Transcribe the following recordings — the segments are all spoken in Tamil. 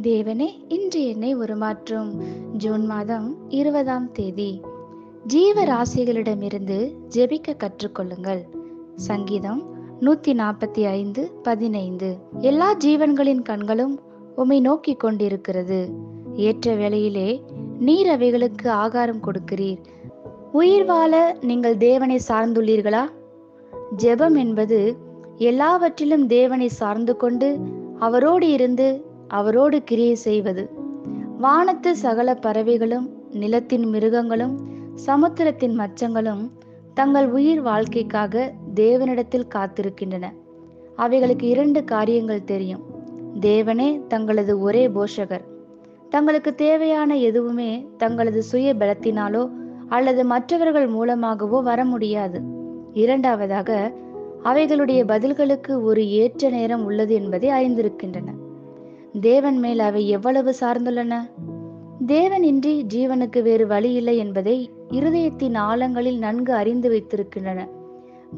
தேவனே, இன்று என்னை உருமாற்றும். ஜூன் மாதம் 20ஆம் தேதி. ஜீவராசிகளிடமிருந்து ஜெபிக்க கற்றுக்கொள்ளுங்கள். சங்கீதம் 145:15. எல்லா ஜீவன்களின் கண்களும் உம்மை நோக்கி கொண்டிருக்கிறது. ஏற்ற வேளையிலே நீர் அவைகளுக்கு ஆகாரம் கொடுக்கிறீர். உயிர் வாழ நீங்கள் தேவனை சார்ந்துள்ளீர்களா? ஜெபம் என்பது எல்லாவற்றிலும் தேவனை சார்ந்து கொண்டு அவரோடு இருந்து அவரோடு கிரியை செய்வது. வானத்து சகல பறவைகளும், நிலத்தின் மிருகங்களும், சமுத்திரத்தின் மச்சங்களும் தங்கள் உயிர் வாழ்க்கைக்காக தேவனிடத்தில் காத்திருக்கின்றன. அவைகளுக்கு 2 காரியங்கள் தெரியும். தேவனே தங்களது ஒரே போஷகர். தங்களுக்கு தேவையான எதுவுமே தங்களது சுய பலத்தினாலோ அல்லது மற்றவர்கள் மூலமாகவோ வர முடியாது. 2வதாக, அவைகளுடைய பதில்களுக்கு ஒரு ஏற்ற நேரம் உள்ளது என்பதை அறிந்திருக்கின்றன. தேவன் மேல் அவை எவ்வளவு சார்ந்துள்ளன? தேவனின்றி ஜீவனுக்கு வேறு வழி இல்லை என்பதை இருதயத்தின் ஆழங்களில் நன்கு அறிந்து வைத்திருக்கின்றன.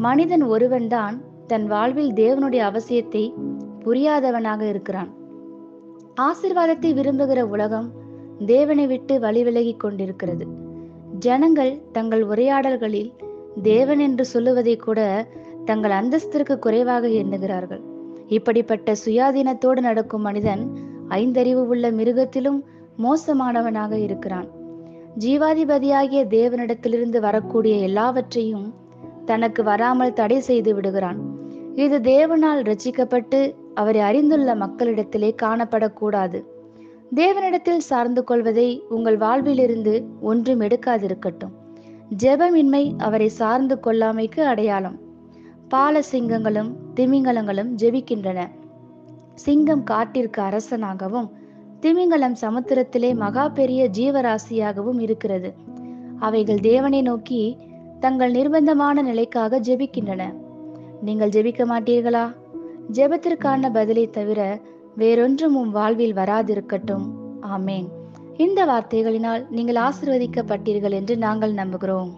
மனிதன் ஒருவன்தான் தன் வாழ்வில் தேவனுடைய அவசியத்தை புரியாதவனாக இருக்கிறான். ஆசீர்வாதத்தை விரும்புகிற உலகம் தேவனை விட்டு வழி விலகி கொண்டிருக்கிறது. ஜனங்கள் தங்கள் உரையாடல்களில் தேவன் என்று சொல்லுவதை கூட தங்கள் அந்தஸ்திற்கு குறைவாக எண்ணுகிறார்கள். இப்படிப்பட்ட சுயாதீனத்தோடு நடக்கும் மனிதன் 5 அறிவு உள்ள மிருகத்திலும் மோசமானவனாக இருக்கிறான். ஜீவாதிபதியாகிய தேவனிடத்திலிருந்து வரக்கூடிய எல்லாவற்றையும் தனக்கு வராமல் தடை செய்து விடுகிறான். இது தேவனால் ரட்சிக்கப்பட்டு அவரை அறிந்துள்ள மக்களிடத்திலே காணப்படக்கூடாது. தேவனிடத்தில் சார்ந்து கொள்வதை உங்கள் வாழ்விலிருந்து ஒன்றும் எடுக்காதிருக்கட்டும். ஜெபமின்மை அவரை சார்ந்து கொள்ளாமைக்கு அடையாளம். பால சிங்கங்களும் திமிங்கலங்களும் ஜெபிக்கின்றன. சிங்கம் காட்டிற்கு அரசனாகவும் திமிங்கலம் சமுத்திரத்திலே மகா பெரிய ஜீவராசியாகவும் இருக்கிறது. அவைகள் தேவனை நோக்கி தங்கள் நிர்பந்தமான நிலைக்காக ஜெபிக்கின்றன. நீங்கள் ஜெபிக்க மாட்டீர்களா? ஜெபத்திற்கான பதிலை தவிர வேறொன்றும் உம் வாழ்வில் வராதிருக்கட்டும். ஆமேன். இந்த வார்த்தைகளினால் நீங்கள் ஆசீர்வதிக்கப்பட்டீர்கள் என்று நாங்கள் நம்புகிறோம்.